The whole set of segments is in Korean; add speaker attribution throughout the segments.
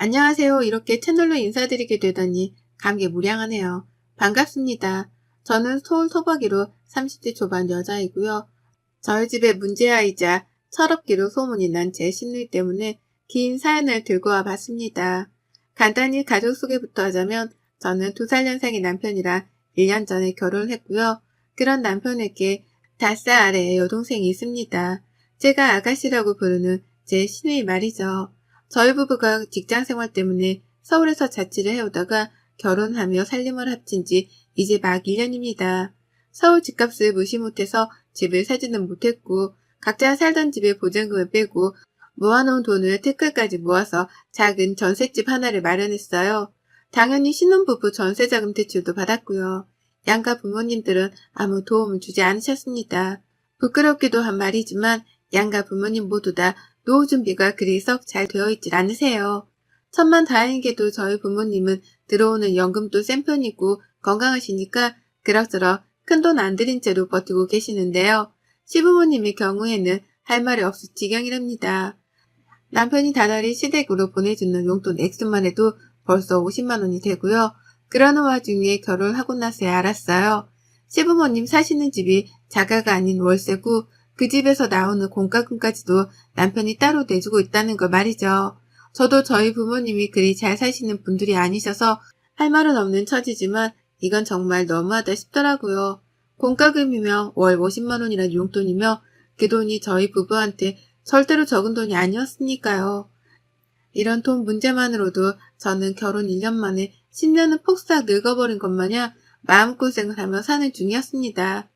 Speaker 1: 안녕하세요. 이렇게 채널로 인사드리게 되다니 감개무량하네요. 반갑습니다. 저는 서울 토박이로 30대 초반 여자이고요. 저희 집의 문제아이자 철없기로 소문이 난 제 시누이 때문에 긴 사연을 들고 와봤습니다. 간단히 가족 소개부터 하자면 저는 2살 연상의 남편이랑 1년 전에 결혼을 했고요. 그런 남편에게 5살 아래의 여동생이 있습니다. 제가 아가씨라고 부르는 제 시누이 말이죠. 저희 부부가 직장생활 때문에 서울에서 자취를 해오다가 결혼하며 살림을 합친 지 이제 막 1년입니다. 서울 집값을 무시 못해서 집을 사지는 못했고 각자 살던 집의 보증금을 빼고 모아놓은 돈을 태클까지 모아서 작은 전셋집 하나를 마련했어요. 당연히 신혼부부 전세자금 대출도 받았고요. 양가 부모님들은 아무 도움을 주지 않으셨습니다. 부끄럽기도 한 말이지만 양가 부모님 모두 다 노후 준비가 그리 썩 잘 되어 있질 않으세요. 천만다행히도 저희 부모님은 들어오는 연금도 센 편이고 건강하시니까 그럭저럭 큰돈 안 들인 채로 버티고 계시는데요. 시부모님의 경우에는 할 말이 없을 지경이랍니다. 남편이 다달이 시댁으로 보내주는 용돈 액수만 해도 벌써 50만 원이 되고요. 그러는 와중에 결혼하고 나서야 알았어요. 시부모님 사시는 집이 자가가 아닌 월세고 그 집에서 나오는 공과금까지도 남편이 따로 내주고 있다는 걸 말이죠. 저도 저희 부모님이 그리 잘 사시는 분들이 아니셔서 할 말은 없는 처지지만 이건 정말 너무하다 싶더라고요. 공과금이며 월 50만 원이란 용돈이며 그 돈이 저희 부부한테 절대로 적은 돈이 아니었으니까요. 이런 돈 문제만으로도 저는 결혼 1년 만에 10년은 폭삭 늙어버린 것 마냥 마음고생을 하며 사는 중이었습니다.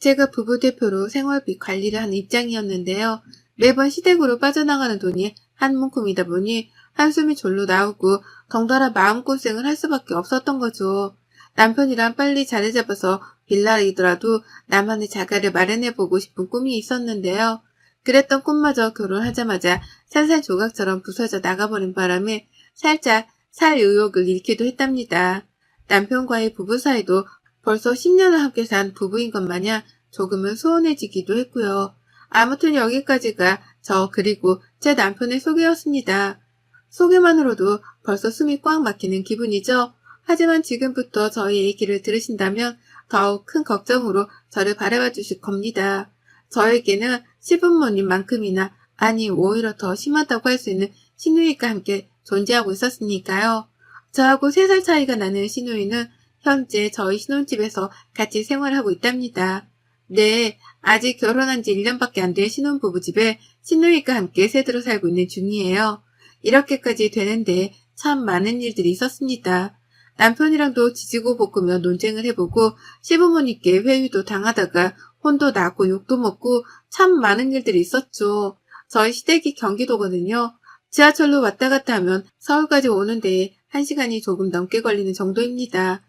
Speaker 1: 제가 부부 대표로 생활비 관리를 하는 입장이었는데요. 매번 시댁으로 빠져나가는 돈이 한 문큼이다 보니 한숨이 절로 나오고 덩달아 마음고생을 할 수밖에 없었던 거죠. 남편이랑 빨리 자리 잡아서 빌라이더라도 나만의 자가를 마련해보고 싶은 꿈이 있었는데요. 그랬던 꿈마저 결혼하자마자 산산조각처럼 부서져 나가버린 바람에 살짝 살 의욕을 잃기도 했답니다. 남편과의 부부 사이도 벌써 10년을 함께 산 부부인 것 마냥 조금은 소원해지기도 했고요. 아무튼 여기까지가 저 그리고 제 남편의 소개였습니다. 소개만으로도 벌써 숨이 꽉 막히는 기분이죠. 하지만 지금부터 저희 얘기를 들으신다면 더욱 큰 걱정으로 저를 바라봐 주실 겁니다. 저에게는 시부모님만큼이나 아니 오히려 더 심하다고 할 수 있는 시누이가 함께 존재하고 있었으니까요. 저하고 3살 차이가 나는 시누이는 현재 저희 신혼집에서 같이 생활하고 있답니다. 네, 아직 결혼한 지 1년밖에 안 된 신혼부부 집에 시누이가 함께 새들어 살고 있는 중이에요. 이렇게까지 되는데 참 많은 일들이 있었습니다. 남편이랑도 지지고 볶으며 논쟁을 해보고 시부모님께 회유도 당하다가 혼도 나고 욕도 먹고 참 많은 일들이 있었죠. 저희 시댁이 경기도거든요. 지하철로 왔다 갔다 하면 서울까지 오는데 1시간이 조금 넘게 걸리는 정도입니다.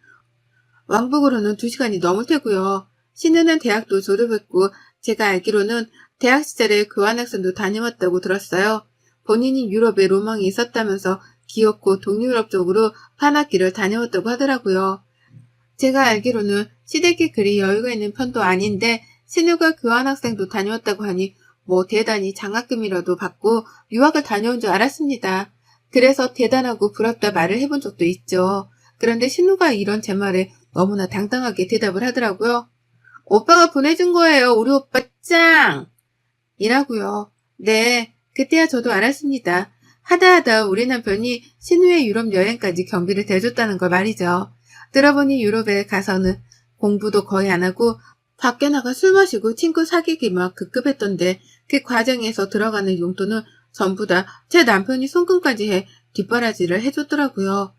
Speaker 1: 왕복으로는 2시간이 넘을 테고요. 신우는 대학도 졸업했고 제가 알기로는 대학 시절에 교환학생도 다녀왔다고 들었어요. 본인이 유럽에 로망이 있었다면서 귀엽고 동유럽 쪽으로 판학기를 다녀왔다고 하더라고요. 제가 알기로는 시댁이 그리 여유가 있는 편도 아닌데 신우가 교환학생도 다녀왔다고 하니 뭐 대단히 장학금이라도 받고 유학을 다녀온 줄 알았습니다. 그래서 대단하고 부럽다 말을 해본 적도 있죠. 그런데 신우가 이런 제 말에 너무나 당당하게 대답을 하더라고요. 오빠가 보내준 거예요. 우리 오빠 짱! 이라고요. 네, 그때야 저도 알았습니다. 하다하다 우리 남편이 신우의 유럽 여행까지 경비를 대줬다는 걸 말이죠. 들어보니 유럽에 가서는 공부도 거의 안 하고 밖에 나가 술 마시고 친구 사귀기 막 급급했던데 그 과정에서 들어가는 용돈은 전부 다 제 남편이 송금까지 해 뒷바라지를 해줬더라고요.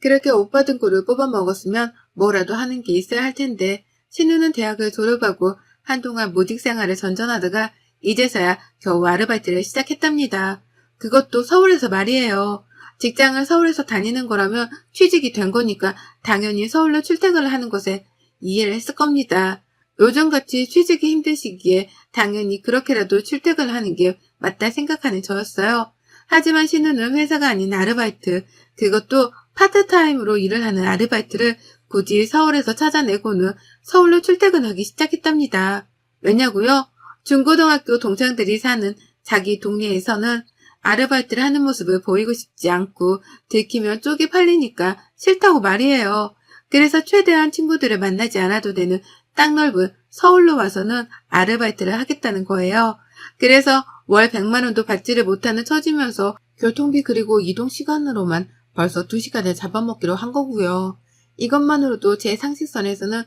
Speaker 1: 그렇게 오빠 등골을 뽑아 먹었으면 뭐라도 하는 게 있어야 할 텐데 신우는 대학을 졸업하고 한동안 모직 생활을 전전하다가 이제서야 겨우 아르바이트를 시작했답니다. 그것도 서울에서 말이에요. 직장을 서울에서 다니는 거라면 취직이 된 거니까 당연히 서울로 출퇴근을 하는 것에 이해를 했을 겁니다. 요즘같이 취직이 힘든 시기에 당연히 그렇게라도 출퇴근을 하는 게 맞다 생각하는 저였어요. 하지만 신우는 회사가 아닌 아르바이트, 그것도 파트타임으로 일을 하는 아르바이트를 굳이 서울에서 찾아내고는 서울로 출퇴근하기 시작했답니다. 왜냐고요? 중고등학교 동창들이 사는 자기 동네에서는 아르바이트를 하는 모습을 보이고 싶지 않고 들키면 쪽이 팔리니까 싫다고 말이에요. 그래서 최대한 친구들을 만나지 않아도 되는 땅 넓은 서울로 와서는 아르바이트를 하겠다는 거예요. 그래서 월 100만 원도 받지를 못하는 처지면서 교통비 그리고 이동 시간으로만 벌써 2시간을 잡아먹기로 한 거고요. 이것만으로도 제 상식선에서는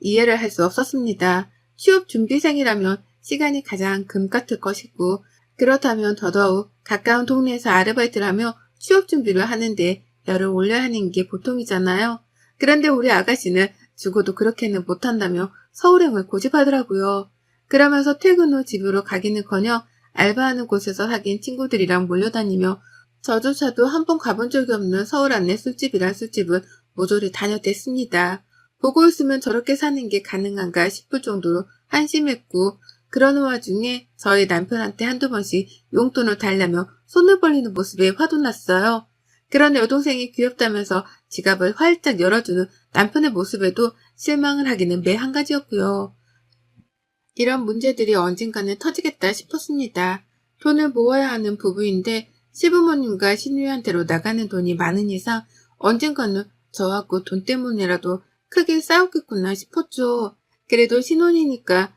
Speaker 1: 이해를 할 수 없었습니다. 취업 준비생이라면 시간이 가장 금 같을 것이고 그렇다면 더더욱 가까운 동네에서 아르바이트를 하며 취업 준비를 하는데 열을 올려야 하는 게 보통이잖아요. 그런데 우리 아가씨는 죽어도 그렇게는 못한다며 서울행을 고집하더라고요. 그러면서 퇴근 후 집으로 가기는커녕 알바하는 곳에서 사귄 친구들이랑 몰려다니며 저조차도 한 번 가본 적이 없는 서울 안내 술집이란 술집은 모조리 다녔댔습니다. 보고 있으면 저렇게 사는 게 가능한가 싶을 정도로 한심했고 그러는 와중에 저희 남편한테 한두 번씩 용돈을 달라며 손을 벌리는 모습에 화도 났어요. 그런 여동생이 귀엽다면서 지갑을 활짝 열어주는 남편의 모습에도 실망을 하기는 매 한 가지였고요. 이런 문제들이 언젠가는 터지겠다 싶었습니다. 돈을 모아야 하는 부부인데 시부모님과 시누이한테로 나가는 돈이 많은 이상 언젠가는 저하고 돈 때문이라도 크게 싸우겠구나 싶었죠. 그래도 신혼이니까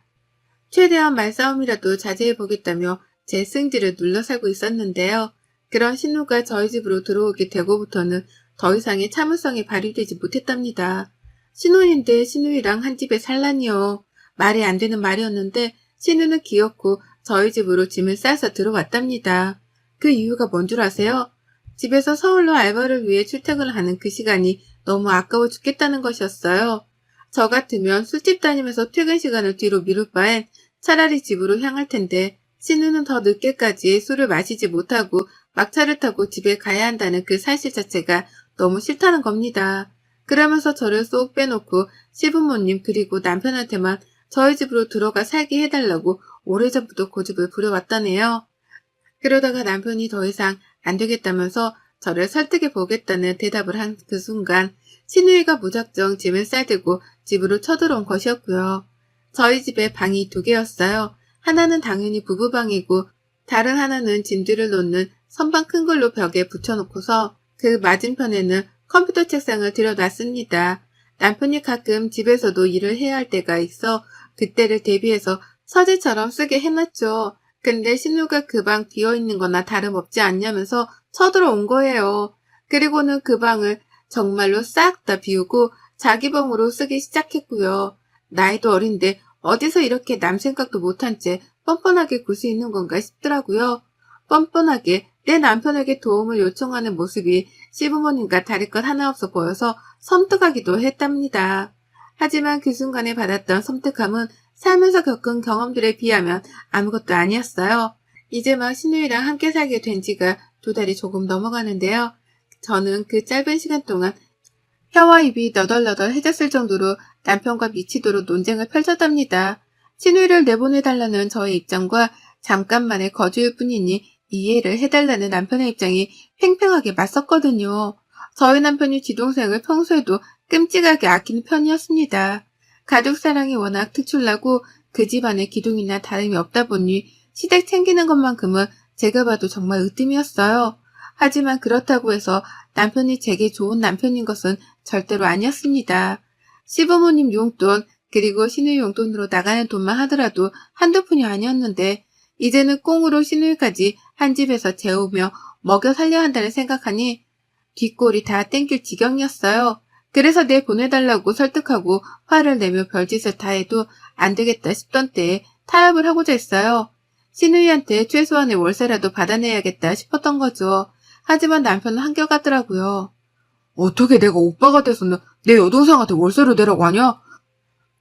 Speaker 1: 최대한 말싸움이라도 자제해보겠다며 제 승질을 눌러 살고 있었는데요. 그런 신우가 저희 집으로 들어오게 되고부터는 더 이상의 참을성이 발휘되지 못했답니다. 신혼인데 신우이랑 한 집에 살라니요. 말이 안 되는 말이었는데 신우는 귀엽고 저희 집으로 짐을 싸서 들어왔답니다. 그 이유가 뭔 줄 아세요? 집에서 서울로 알바를 위해 출퇴근을 하는 그 시간이 너무 아까워 죽겠다는 것이었어요. 저 같으면 술집 다니면서 퇴근 시간을 뒤로 미룰 바엔 차라리 집으로 향할 텐데 신우는 더 늦게까지 술을 마시지 못하고 막차를 타고 집에 가야 한다는 그 사실 자체가 너무 싫다는 겁니다. 그러면서 저를 쏙 빼놓고 시부모님 그리고 남편한테만 저희 집으로 들어가 살게 해달라고 오래전부터 고집을 부려왔다네요. 그러다가 남편이 더 이상 안 되겠다면서 저를 설득해 보겠다는 대답을 한 그 순간 신우이가 무작정 짐을 싸들고 집으로 쳐들어온 것이었고요. 저희 집에 방이 2개였어요. 하나는 당연히 부부방이고 다른 하나는 짐들을 놓는 선반 큰 걸로 벽에 붙여놓고서 그 맞은편에는 컴퓨터 책상을 들여놨습니다. 남편이 가끔 집에서도 일을 해야 할 때가 있어 그때를 대비해서 서재처럼 쓰게 해놨죠. 근데 신우가 그 방 비어있는 거나 다름없지 않냐면서 쳐들어온 거예요. 그리고는 그 방을 정말로 싹 다 비우고 자기 방으로 쓰기 시작했고요. 나이도 어린데 어디서 이렇게 남 생각도 못한 채 뻔뻔하게 굴 수 있는 건가 싶더라고요. 뻔뻔하게 내 남편에게 도움을 요청하는 모습이 시부모님과 다를 것 하나 없어 보여서 섬뜩하기도 했답니다. 하지만 그 순간에 받았던 섬뜩함은 살면서 겪은 경험들에 비하면 아무것도 아니었어요. 이제 막 신우이랑 함께 살게 된 지가 2달이 조금 넘어가는데요. 저는 그 짧은 시간 동안 혀와 입이 너덜너덜해졌을 정도로 남편과 미치도록 논쟁을 펼쳤답니다. 신우이를 내보내달라는 저의 입장과 잠깐만의 거주일 뿐이니 이해를 해달라는 남편의 입장이 팽팽하게 맞섰거든요. 저희 남편이 지동생을 평소에도 끔찍하게 아끼는 편이었습니다. 가족 사랑이 워낙 특출나고 그 집안의 기둥이나 다름이 없다 보니 시댁 챙기는 것만큼은 제가 봐도 정말 으뜸이었어요. 하지만 그렇다고 해서 남편이 제게 좋은 남편인 것은 절대로 아니었습니다. 시부모님 용돈 그리고 시누이 용돈으로 나가는 돈만 하더라도 한두 푼이 아니었는데 이제는 꽁으로 시누이까지 한 집에서 재우며 먹여 살려 한다는 생각하니 뒷골이 다 땡길 지경이었어요. 그래서 내 보내달라고 설득하고 화를 내며 별짓을 다 해도 안 되겠다 싶던 때에 타협을 하고자 했어요. 시누이한테 최소한의 월세라도 받아내야겠다 싶었던 거죠. 하지만 남편은 한결같더라고요. 어떻게 내가 오빠가 돼서는 내 여동생한테 월세를 내라고 하냐?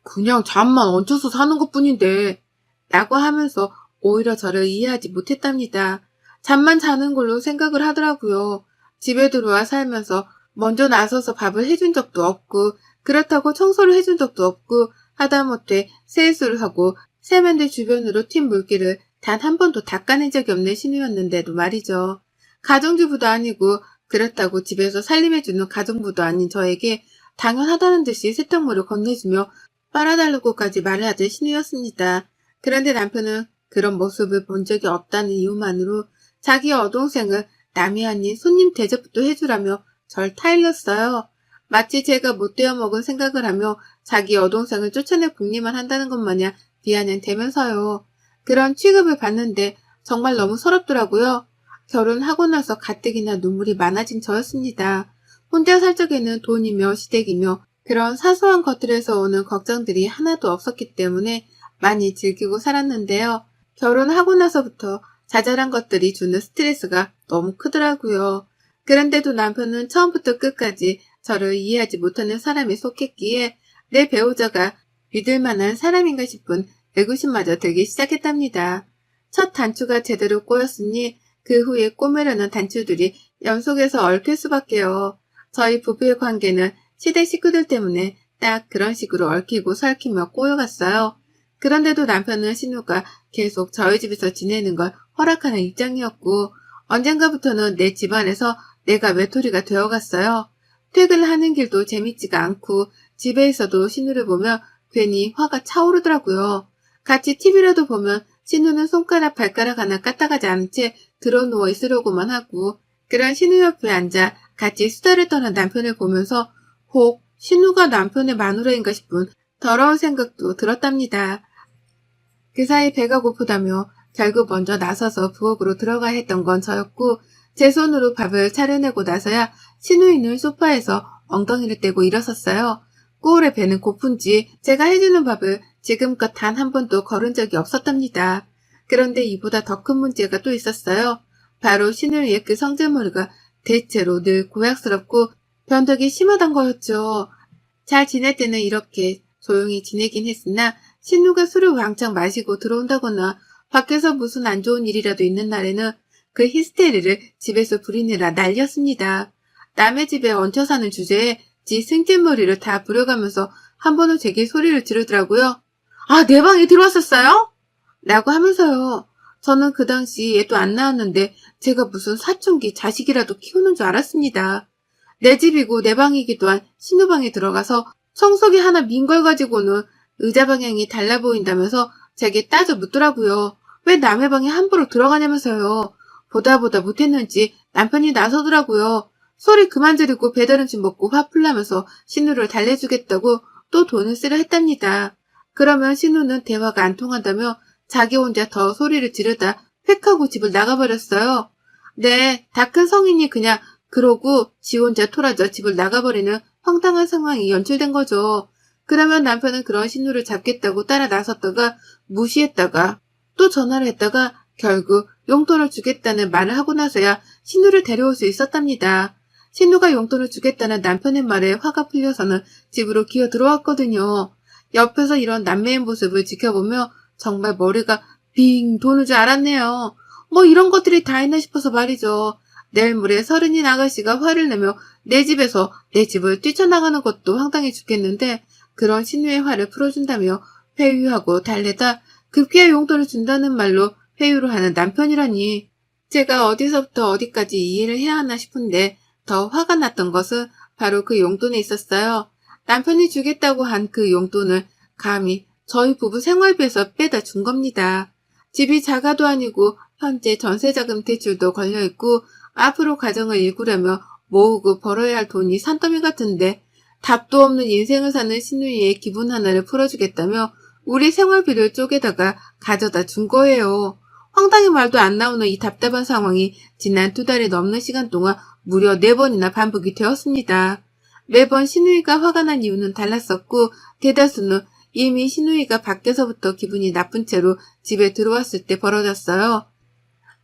Speaker 1: 그냥 잠만 얹혀서 사는 것뿐인데 라고 하면서 오히려 저를 이해하지 못했답니다. 잠만 자는 걸로 생각을 하더라고요. 집에 들어와 살면서 먼저 나서서 밥을 해준 적도 없고 그렇다고 청소를 해준 적도 없고 하다못해 세수를 하고 세면대 주변으로 튄 물기를 단 한 번도 닦아낸 적이 없는 신우였는데도 말이죠. 가정주부도 아니고 그렇다고 집에서 살림해주는 가정부도 아닌 저에게 당연하다는 듯이 세탁물을 건네주며 빨아달라고까지 말을 하던 신우였습니다. 그런데 남편은 그런 모습을 본 적이 없다는 이유만으로 자기 여동생은 남이 아닌 손님 대접부터 해주라며 절 타일렀어요. 마치 제가 못되어 먹은 생각을 하며 자기 여동생을 쫓아내 궁리만 한다는 것 마냥 비아냥대면서요. 그런 취급을 받는데 정말 너무 서럽더라고요. 결혼하고 나서 가뜩이나 눈물이 많아진 저였습니다. 혼자 살 적에는 돈이며 시댁이며 그런 사소한 것들에서 오는 걱정들이 하나도 없었기 때문에 많이 즐기고 살았는데요. 결혼하고 나서부터 자잘한 것들이 주는 스트레스가 너무 크더라고요. 그런데도 남편은 처음부터 끝까지 저를 이해하지 못하는 사람에 속했기에 내 배우자가 믿을 만한 사람인가 싶은 의구심마저 들기 시작했답니다. 첫 단추가 제대로 꼬였으니 그 후에 꼬매려는 단추들이 연속해서 얽힐 수밖에요. 저희 부부의 관계는 시댁 식구들 때문에 딱 그런 식으로 얽히고 설키며 꼬여갔어요. 그런데도 남편은 신우가 계속 저희 집에서 지내는 걸 허락하는 입장이었고 언젠가부터는 내 집안에서 내가 외톨이가 되어갔어요. 퇴근하는 길도 재밌지가 않고 집에 있어도 신우를 보면 괜히 화가 차오르더라고요. 같이 TV라도 보면 신우는 손가락 발가락 하나 까딱하지 않은 채 드러누워 있으려고만 하고 그런 신우 옆에 앉아 같이 수다를 떠는 남편을 보면서 혹 신우가 남편의 마누라인가 싶은 더러운 생각도 들었답니다. 그 사이 배가 고프다며 결국 먼저 나서서 부엌으로 들어가야 했던 건 저였고 제 손으로 밥을 차려내고 나서야 신우이는 소파에서 엉덩이를 떼고 일어섰어요. 꾸울의 배는 고픈지 제가 해주는 밥을 지금껏 단 한 번도 거른 적이 없었답니다. 그런데 이보다 더 큰 문제가 또 있었어요. 바로 신우이의 그 성질머리가 대체로 늘 고약스럽고 변덕이 심하단 거였죠. 잘 지낼 때는 이렇게 조용히 지내긴 했으나 신우가 술을 왕창 마시고 들어온다거나 밖에서 무슨 안 좋은 일이라도 있는 날에는 그 히스테리를 집에서 부리느라 난리였습니다. 남의 집에 얹혀 사는 주제에 지 생질머리를 다 부려가면서 한 번은 제게 소리를 지르더라고요. 아, 내 방에 들어왔었어요? 라고 하면서요. 저는 그 당시 애도 안 낳았는데 제가 무슨 사춘기 자식이라도 키우는 줄 알았습니다. 내 집이고 내 방이기도 한 신우 방에 들어가서 청소기 하나 민 걸 가지고는 의자 방향이 달라 보인다면서 제게 따져 묻더라고요. 왜 남의 방에 함부로 들어가냐면서요. 보다 못했는지 남편이 나서더라고요. 소리 그만 지르고 배달 음식 먹고 화풀 나면서 신우를 달래주겠다고 또 돈을 쓰려 했답니다. 그러면 신우는 대화가 안 통한다며 자기 혼자 더 소리를 지르다 획 하고 집을 나가버렸어요. 네, 다 큰 성인이 그냥 그러고 지 혼자 토라져 집을 나가버리는 황당한 상황이 연출된 거죠. 그러면 남편은 그런 신우를 잡겠다고 따라 나섰다가 무시했다가 또 전화를 했다가 결국 용돈을 주겠다는 말을 하고 나서야 신우를 데려올 수 있었답니다. 신우가 용돈을 주겠다는 남편의 말에 화가 풀려서는 집으로 기어 들어왔거든요. 옆에서 이런 남매의 모습을 지켜보며 정말 머리가 빙 도는 줄 알았네요. 뭐 이런 것들이 다 있나 싶어서 말이죠. 내일 모레 서른인 아가씨가 화를 내며 내 집에서 내 집을 뛰쳐나가는 것도 황당해 죽겠는데 그런 신우의 화를 풀어준다며 회유하고 달래다 급기야 용돈을 준다는 말로 회유를 하는 남편이라니. 제가 어디서부터 어디까지 이해를 해야 하나 싶은데 더 화가 났던 것은 바로 그 용돈에 있었어요. 남편이 주겠다고 한 그 용돈을 감히 저희 부부 생활비에서 빼다 준 겁니다. 집이 자가도 아니고 현재 전세자금 대출도 걸려있고 앞으로 가정을 일구려며 모으고 벌어야 할 돈이 산더미 같은데 답도 없는 인생을 사는 신우이의 기분 하나를 풀어주겠다며 우리 생활비를 쪼개다가 가져다 준 거예요. 황당히 말도 안 나오는 이 답답한 상황이 지난 2달이 넘는 시간 동안 무려 4번이나 반복이 되었습니다. 매번 신우이가 화가 난 이유는 달랐었고 대다수는 이미 신우이가 밖에서부터 기분이 나쁜 채로 집에 들어왔을 때 벌어졌어요.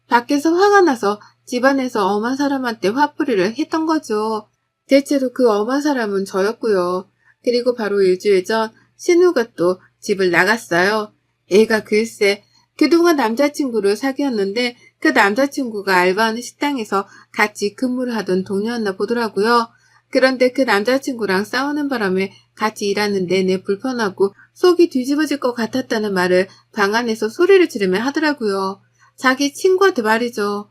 Speaker 1: 밖에서 화가 나서 집안에서 엄한 사람한테 화풀이를 했던 거죠. 대체로 그 엄한 사람은 저였고요. 그리고 바로 일주일 전 신우가 또 집을 나갔어요. 애가 글쎄 그동안 남자친구를 사귀었는데 그 남자친구가 알바하는 식당에서 같이 근무를 하던 동료였나 보더라고요. 그런데 그 남자친구랑 싸우는 바람에 같이 일하는 내내 불편하고 속이 뒤집어질 것 같았다는 말을 방 안에서 소리를 지르며 하더라고요. 자기 친구한테 말이죠.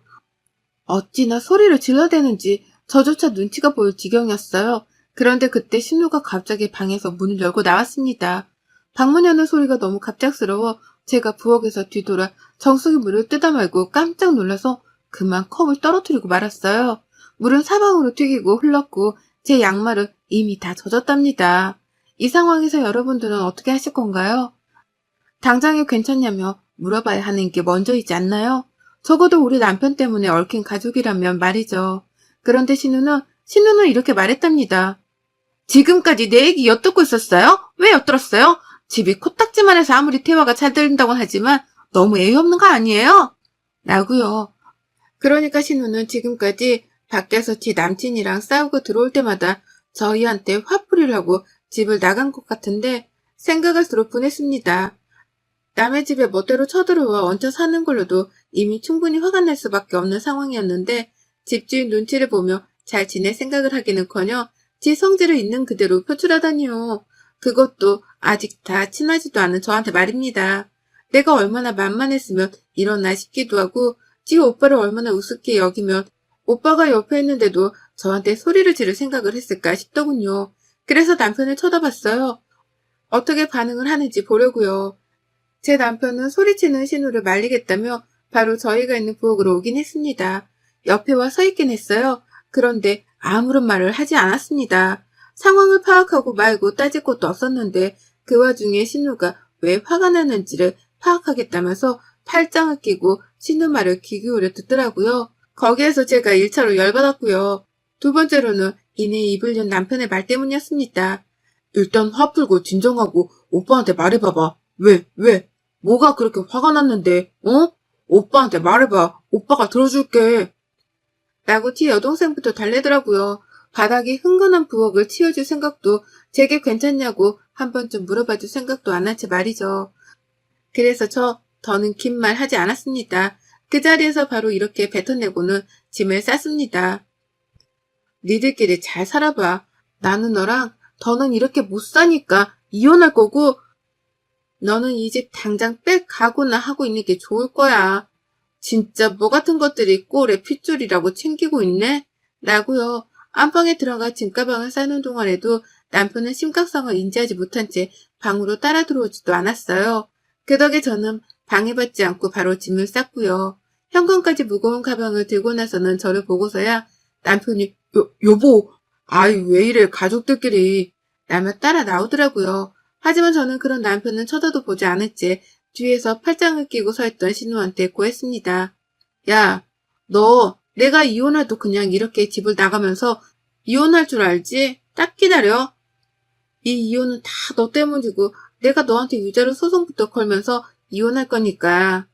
Speaker 1: 어찌나 소리를 질러대는지 저조차 눈치가 보일 지경이었어요. 그런데 그때 신우가 갑자기 방에서 문을 열고 나왔습니다. 방문 여는 소리가 너무 갑작스러워 제가 부엌에서 뒤돌아 정수기 문을 뜯어 말고 깜짝 놀라서 그만 컵을 떨어뜨리고 말았어요. 물은 사방으로 튀기고 흘렀고 제 양말은 이미 다 젖었답니다. 이 상황에서 여러분들은 어떻게 하실 건가요? 당장에 괜찮냐며 물어봐야 하는 게 먼저이지 않나요? 적어도 우리 남편 때문에 얽힌 가족이라면 말이죠. 그런데 신우는 이렇게 말했답니다. 지금까지 내 얘기 엿듣고 있었어요? 왜 엿들었어요? 집이 코딱지만 해서 아무리 대화가 잘 들린다곤 하지만 너무 애위 없는 거 아니에요? 라고요. 그러니까 신우는 지금까지 밖에서 지 남친이랑 싸우고 들어올 때마다 저희한테 화풀이를 하고 집을 나간 것 같은데 생각할수록 분했습니다. 남의 집에 멋대로 쳐들어와 얹혀 사는 걸로도 이미 충분히 화가 날 수밖에 없는 상황이었는데 집주인 눈치를 보며 잘 지낼 생각을 하기는커녕 지 성질을 있는 그대로 표출하다니요. 그것도 아직 다 친하지도 않은 저한테 말입니다. 내가 얼마나 만만했으면 일어나 싶기도 하고 지 오빠를 얼마나 우습게 여기면 오빠가 옆에 있는데도 저한테 소리를 지를 생각을 했을까 싶더군요. 그래서 남편을 쳐다봤어요. 어떻게 반응을 하는지 보려고요. 제 남편은 소리치는 신우를 말리겠다며 바로 저희가 있는 부엌으로 오긴 했습니다. 옆에 와 서 있긴 했어요. 그런데 아무런 말을 하지 않았습니다. 상황을 파악하고 말고 따질 것도 없었는데 그 와중에 신우가 왜 화가 나는지를 파악하겠다면서 팔짱을 끼고 신우 말을 귀 기울여 듣더라고요. 거기에서 제가 1차로 열받았고요. 두 번째로는 이내 입을 연 남편의 말 때문이었습니다. 일단 화 풀고 진정하고 오빠한테 말해봐봐. 왜? 뭐가 그렇게 화가 났는데, 어? 오빠한테 말해봐. 오빠가 들어줄게. 라고 티 여동생부터 달래더라고요. 바닥이 흥건한 부엌을 치워줄 생각도 제게 괜찮냐고 한 번쯤 물어봐줄 생각도 안 한 채 말이죠. 그래서 더는 긴 말 하지 않았습니다. 그 자리에서 바로 이렇게 뱉어내고는 짐을 쌌습니다. 니들끼리 잘 살아봐. 나는 너랑 더는 이렇게 못 사니까 이혼할 거고 너는 이 집 당장 빽 가고나 하고 있는 게 좋을 거야. 진짜 뭐 같은 것들이 꼴에 핏줄이라고 챙기고 있네? 라고요. 안방에 들어가 짐가방을 싸는 동안에도 남편은 심각성을 인지하지 못한 채 방으로 따라 들어오지도 않았어요. 그 덕에 저는 방해받지 않고 바로 짐을 쌌고요. 현관까지 무거운 가방을 들고 나서는 저를 보고서야 남편이 여보, 아이 왜 이래 가족들끼리 라며 따라 나오더라고요. 하지만 저는 그런 남편은 쳐다도 보지 않을 채 뒤에서 팔짱을 끼고 서 있던 신우한테 고했습니다. 야, 너 내가 이혼해도 그냥 이렇게 집을 나가면서 이혼할 줄 알지? 딱 기다려. 이 이혼은 다 너 때문이고 내가 너한테 유죄로 소송부터 걸면서 이혼할 거니까.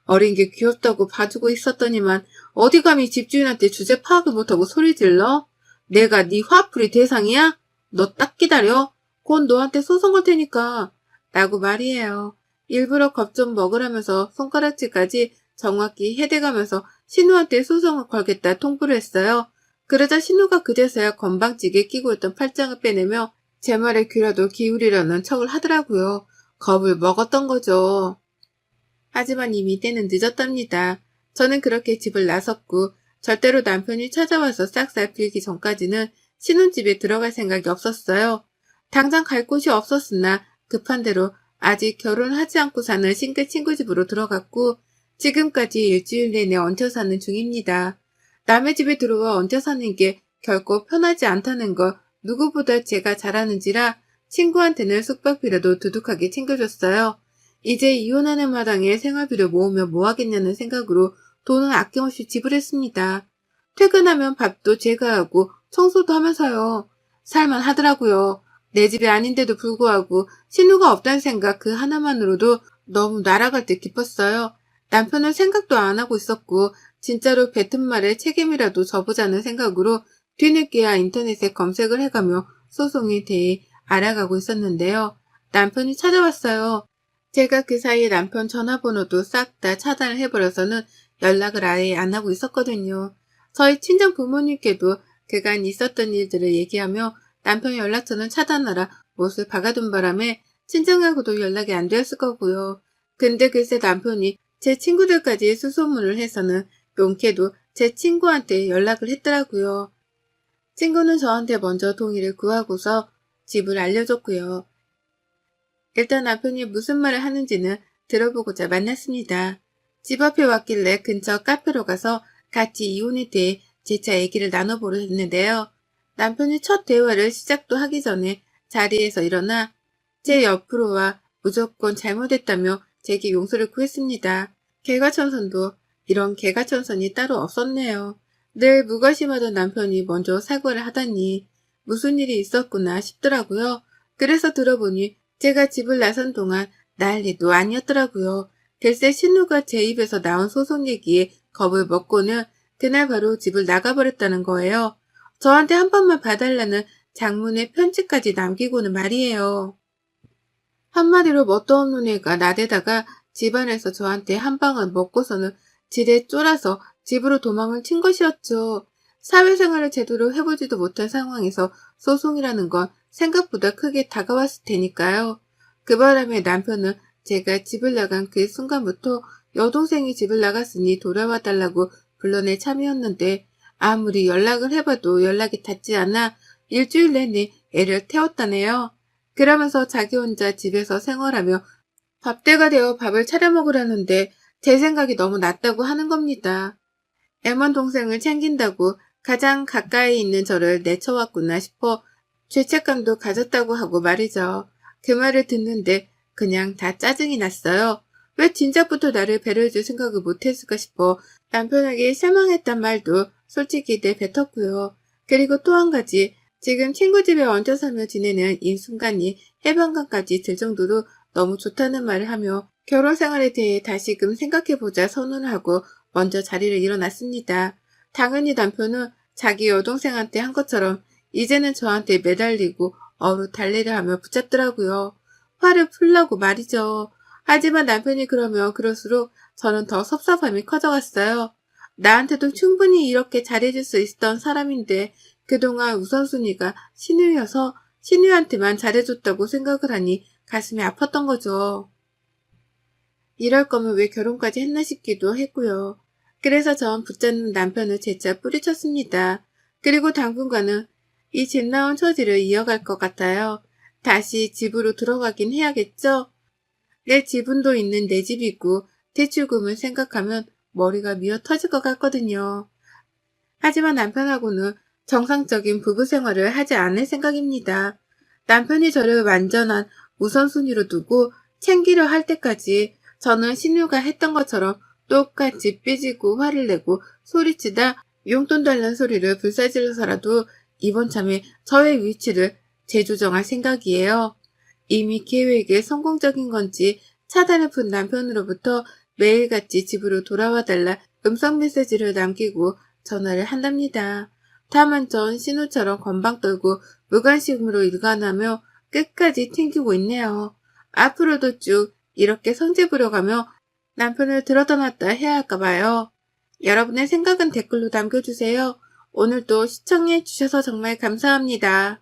Speaker 1: 어린 게 귀엽다고 봐주고 있었더니만 어디 감히 집주인한테 주제 파악을 못하고 소리 질러? 내가 네 화풀이 대상이야? 너 딱 기다려. 곧 너한테 소송 걸 테니까. 라고 말이에요. 일부러 겁 좀 먹으라면서 손가락질까지 정확히 해대가면서 신우한테 소송을 걸겠다 통보를 했어요. 그러자 신우가 그제서야 건방지게 끼고 있던 팔짱을 빼내며 제 말에 귀라도 기울이려는 척을 하더라고요. 겁을 먹었던 거죠. 하지만 이미 때는 늦었답니다. 저는 그렇게 집을 나섰고 절대로 남편이 찾아와서 싹싹 빌기 전까지는 신혼집에 들어갈 생각이 없었어요. 당장 갈 곳이 없었으나 급한 대로 아직 결혼하지 않고 사는 싱글 친구 집으로 들어갔고 지금까지 일주일 내내 얹혀 사는 중입니다. 남의 집에 들어와 얹혀 사는 게 결코 편하지 않다는 걸 누구보다 제가 잘 아는지라 친구한테는 숙박비라도 두둑하게 챙겨줬어요. 이제 이혼하는 마당에 생활비를 모으면 뭐하겠냐는 생각으로 돈은 아낌없이 지불했습니다. 퇴근하면 밥도 제가 하고 청소도 하면서요. 살만 하더라고요. 내 집이 아닌데도 불구하고 신우가 없다는 생각 그 하나만으로도 너무 날아갈 듯 기뻤어요. 남편은 생각도 안 하고 있었고 진짜로 뱉은 말에 책임이라도 져보자는 생각으로 뒤늦게야 인터넷에 검색을 해가며 소송에 대해 알아가고 있었는데요. 남편이 찾아왔어요. 제가 그 사이에 남편 전화번호도 싹 다 차단을 해버려서는 연락을 아예 안 하고 있었거든요. 저희 친정 부모님께도 그간 있었던 일들을 얘기하며 남편 연락처는 차단하라 못을 박아둔 바람에 친정하고도 연락이 안 되었을 거고요. 근데 글쎄 남편이 제 친구들까지 수소문을 해서는 용케도 제 친구한테 연락을 했더라고요. 친구는 저한테 먼저 동의를 구하고서 집을 알려줬고요. 일단 남편이 무슨 말을 하는지는 들어보고자 만났습니다. 집 앞에 왔길래 근처 카페로 가서 같이 이혼에 대해 재차 얘기를 나눠보려 했는데요. 남편이 첫 대화를 시작도 하기 전에 자리에서 일어나 제 옆으로 와 무조건 잘못했다며 제게 용서를 구했습니다. 개과천선도 이런 개과천선이 따로 없었네요. 늘 무관심하던 남편이 먼저 사과를 하다니 무슨 일이 있었구나 싶더라고요. 그래서 들어보니 제가 집을 나선 동안 난리도 아니었더라고요. 글쎄 신우가 제 입에서 나온 소송 얘기에 겁을 먹고는 그날 바로 집을 나가버렸다는 거예요. 저한테 한 번만 봐달라는 장문의 편지까지 남기고는 말이에요. 한마디로 뭣도 없는 애가 나대다가 집안에서 저한테 한 방을 먹고서는 지레 쫄아서 집으로 도망을 친 것이었죠. 사회생활을 제대로 해보지도 못한 상황에서 소송이라는 건 생각보다 크게 다가왔을 테니까요. 그 바람에 남편은 제가 집을 나간 그 순간부터 여동생이 집을 나갔으니 돌아와 달라고 불러낼 참이었는데 아무리 연락을 해봐도 연락이 닿지 않아 일주일 내내 애를 태웠다네요. 그러면서 자기 혼자 집에서 생활하며 밥때가 되어 밥을 차려 먹으려는데 제 생각이 너무 낫다고 하는 겁니다. 애먼 동생을 챙긴다고 가장 가까이 있는 저를 내쳐왔구나 싶어 죄책감도 가졌다고 하고 말이죠. 그 말을 듣는데 그냥 다 짜증이 났어요. 왜 진작부터 나를 배려해줄 생각을 못했을까 싶어 남편에게 실망했단 말도 솔직히 내뱉었고요. 그리고 또 한 가지, 지금 친구 집에 얹혀 살며 지내는 이 순간이 해방감까지 들 정도로 너무 좋다는 말을 하며 결혼 생활에 대해 다시금 생각해보자 선언을 하고 먼저 자리를 일어났습니다. 당연히 남편은 자기 여동생한테 한 것처럼 이제는 저한테 매달리고 어루 달래려 하며 붙잡더라고요. 화를 풀라고 말이죠. 하지만 남편이 그러면 그럴수록 저는 더 섭섭함이 커져갔어요. 나한테도 충분히 이렇게 잘해줄 수 있었던 사람인데 그동안 우선순위가 신우여서 신우한테만 잘해줬다고 생각을 하니 가슴이 아팠던 거죠. 이럴 거면 왜 결혼까지 했나 싶기도 했고요. 그래서 전 붙잡는 남편을 재차 뿌리쳤습니다. 그리고 당분간은 이 집 나온 처지를 이어갈 것 같아요. 다시 집으로 들어가긴 해야겠죠? 내 지분도 있는 내 집이고 대출금을 생각하면 머리가 미어 터질 것 같거든요. 하지만 남편하고는 정상적인 부부 생활을 하지 않을 생각입니다. 남편이 저를 완전한 우선순위로 두고 챙기려 할 때까지 저는 신우가 했던 것처럼 똑같이 삐지고 화를 내고 소리치다 용돈 달라는 소리를 불사질러서라도 이번 참에 저의 위치를 재조정할 생각이에요. 이미 계획이 성공적인 건지 차단을 푼 남편으로부터 매일같이 집으로 돌아와 달라 음성 메시지를 남기고 전화를 한답니다. 다만 전 신우처럼 건방 떨고 무관심으로 일관하며 끝까지 튕기고 있네요. 앞으로도 쭉 이렇게 성질 부려가며 남편을 들었다 놨다 해야 할까 봐요. 여러분의 생각은 댓글로 남겨주세요. 오늘도 시청해 주셔서 정말 감사합니다.